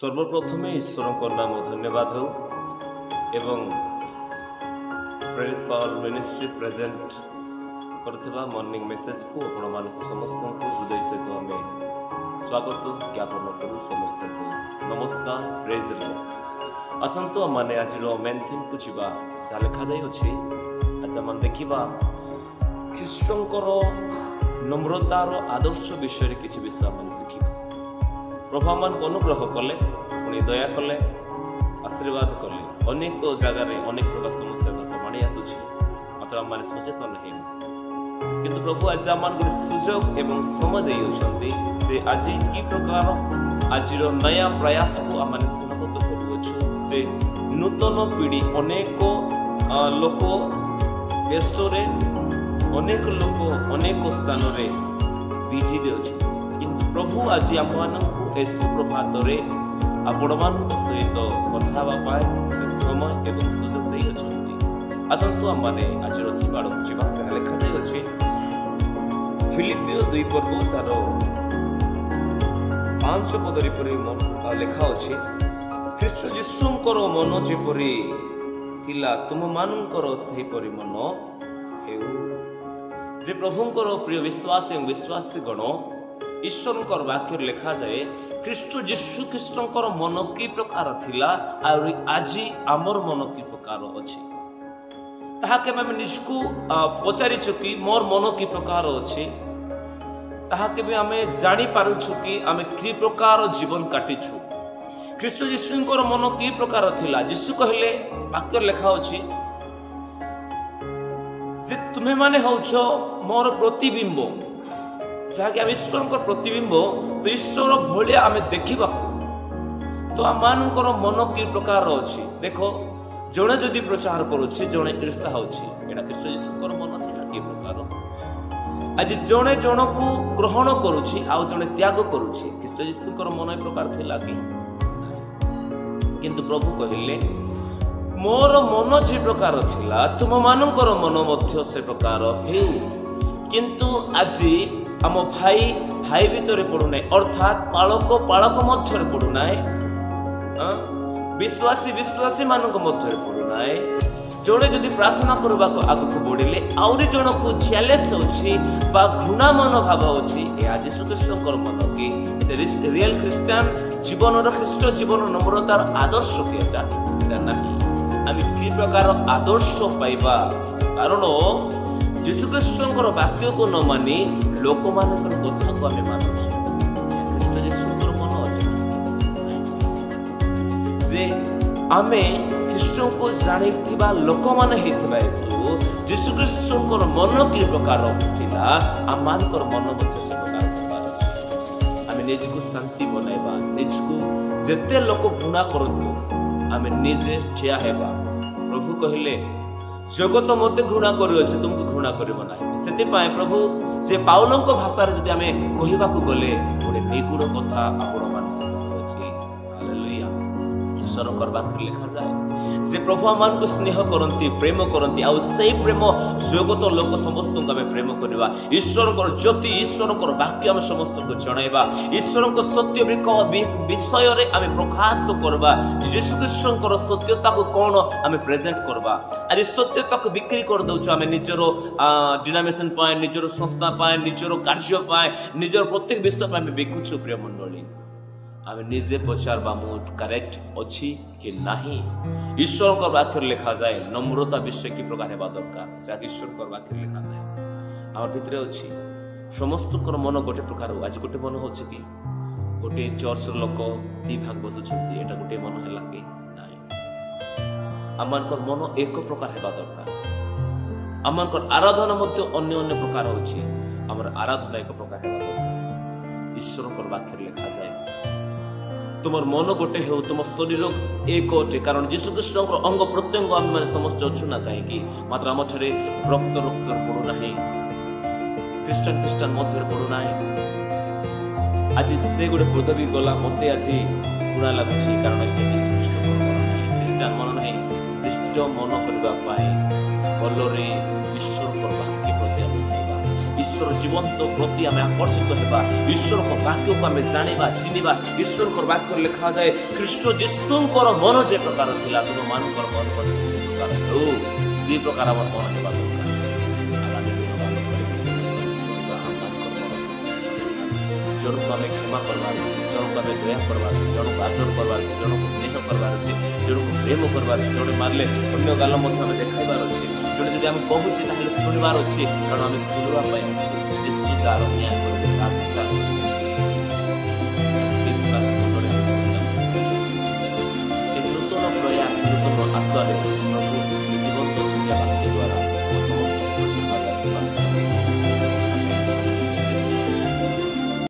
सर्वप्रथमे ईश्वर नाम धन्यवाद हो एवं प्रेरित पावर मिनिस्ट्री प्रेजेंट करथिबा मॉर्निंग मेसेज को आपण मानक समस्त को हृदय सहित आम स्वागत ज्ञापन करूँ समस्त को नमस्कार प्रेज लॉर्ड। आसंतु माने आज मेन थीम को जीवा जा लिखा जाई अछि आज हम देखिबा ख्रीष्टंकर नम्रतार आदर्श विषय किछि विषय हम शिखिबा। प्रभु मान को अनुग्रह कले पुणी दया कले आशीर्वाद कले अनेक जगार अनेक प्रकार समस्या जाक मानी आसुछि मात्र आम माने सचेतन हे किंतु प्रभु आज आम गोटे सुजोग एवं समय देउछन्ति से आज की प्रकार आज नया प्रयास को आम माने स्वागत करूछु जे नूतन पीढ़ी अनेक लोक देशरे अनेक लोक अनेक स्थान रे बिजी अछि किंतु प्रभु आज आम मानक ऐसी प्रभात आपण मान सहित कथा समय एवं सुजोग दे अछंती। आसंतु आम माने आज बाड़ जीवा जहाँ लिखा जाय अछि फिलिपियो 2 पर्व तार 5 पदरी परि लिखा अछि ख्रीष्ट यीशुंकर मन जेपरि थिला तुम मानकर सही परि मन हेउ। जे प्रभुंकर प्रिय विश्वास एवं विश्वासी गण ईश्वर वाक्य लिखा जाए ख्रीष्ट यीशु ख्रीष्टंकर मन की प्रकार थिला और आज आमर मन की प्रकार अछि ताहा के मैं निजको पचारि कि मोर मन की प्रकार अछि ताहा के भी हमें जानी पारु कि आमे की प्रकार जीवन काटिछु। ख्रीष्ट यीशुंकर मन की प्रकार थिला यीशु कहले वाक्य लिखा अछि जे तुम्हें माने होछो मोर प्रतिबिंब जहाँकि आम ईश्वर प्रतिबिंब तो ईश्वर भाया आम देखा तो आम मन कि प्रकार अच्छी देख जड़े जदि प्रचार करुच्छे जड़े ईर्षा होना ख्रीष्ट यीशुंकर मन था कि प्रकार आज जड़े जन को ग्रहण करुच्छी आउ जड़े त्याग करुच्छी ख्रीष्ट यीशुंकर मन प्रकार थिला कि किंतु प्रभु कहले मोर मन जे प्रकार थिला तुम मानकर मन मध्य से प्रकार हे किंतु आज आम भाई भाई भितर पड़ुना अर्थात पालक पालक मध्य पड़ुना विश्वासी विश्वासी मानक मध्य पड़ुना जड़े जदि प्रार्थना करबा आग को बढ़िले आउरी जन को चैलेंज होछि बा घृणा मनोभाव होछि आज यीशु ख्रीष्टंकर मन कि रियल ख्रीस्टियन जीवन ख्रीष्ट जीवन नम्रतार आदर्श के एटा नाही आम कि प्रकार आदर्श पाइबा कारण यीशु ख्रीष्टंकर वाक्य को न मानी लोक मानकर कथा को आम मानुछु ख्रीष्ट यीशुंकर मन जे आमे ख्रीष्ट को जानिथिबा लोक माने हेथिबा हेतु यीशु ख्रीष्टंकर मन कि प्रकार थिला आम मानकर मन मध्य से प्रकार होबार अछि। आमे निज को शांति बनाइबा निज को जेते लोक घृणा करथु आमे निजे ठिया हेबा। प्रभु कहले जगत मते घृणा करियो तुमको घृणा करिबो नाही सेति पाए प्रभु जे पाउलंक भाषा रे जदि आमे कहिबाकू गले गोटे निगुण कथा आपण मान अछि हालेलुया। ईश्वर करबाक लिखा जाए जे प्रभु आमान को स्नेह करंती प्रेम करंती आ सेही प्रेम जगत लोक समस्त को आमे प्रेम करबा ईश्वर कर ज्योति ईश्वर कर वाक्य आमे समस्त को जणाइबा ईश्वर को सत्य विषय रे आमे प्रकाश करबा यीशु ख्रीष्टंकर सत्यता को कोन आमे प्रेजेंट करबा आज सत्यता को बिक्री कर दउछ आमे निजरो डिनोमिनेशन पाए निजरो संस्था पाए निजरो कार्य पाए निजर प्रत्येक विषय पाए बिकुछु प्रिय मंडली आमे निजे पचारबा मूड करेक्ट अछि कि नाही। ईश्वर को वाक्य लिखा जाए नम्रता विषय की प्रकार हेबा दरकार जहाँ ईश्वर को वाक्य लिखा जाए आम भितर अछि समस्त मन गोटे प्रकार आज गोटे मन होछि कि गोटे चर्च लोक दी भाग बसुछंती एटा गोटे मन हैला कि नाही आमनकर मन एक प्रकार हेबा दरकार आमनकर आराधना मध्य अन्य अन्य प्रकार होछि हमर आराधना एक प्रकार हेबा दरकार। ईश्वर को वाक्य लिखा जाए तुमर मन गोटे हो तुम शरीर एक अटे कारण यीशु ख्रीष्टंकर अंग प्रत्यंग आम माने समस्त अच्छु ना कहीं मात्र आम ठारे रक्त रक्त पड़ू ना ख्रीस्टान ख्रीस्टान मध्य पड़ू ना आज से गोटे पदवी गला मते आज घृणा लगुच कारण ये यीशु ख्रीष्टंकर मन ना ख्रीस्टान मन ना ख्रीष्ट मन करबा पाए भलरे ईश्वर वाक्य प्रति ईश्वर जीवंत प्रति आम आकर्षित होगा ईश्वर को वाक्य को आम जाना चिन्हवा ईश्वर को वाक्य लिखा जाए ख्रीष्ट जीशुंकर मन जे प्रकार थिला तुम मानकर मन से प्रकार हो दुई प्रकार आम मन होगा जन को आम क्षमा करवार जन को आम दया करवार जन को आदर करवार जन को स्नेह करवार जन को प्रेम करवार जड़े मारे अन्य गाल देखाइबार अच्छे जोड़े जब आम कहूचे शुणवार अच्छे कारण आम शुणवाई न्याय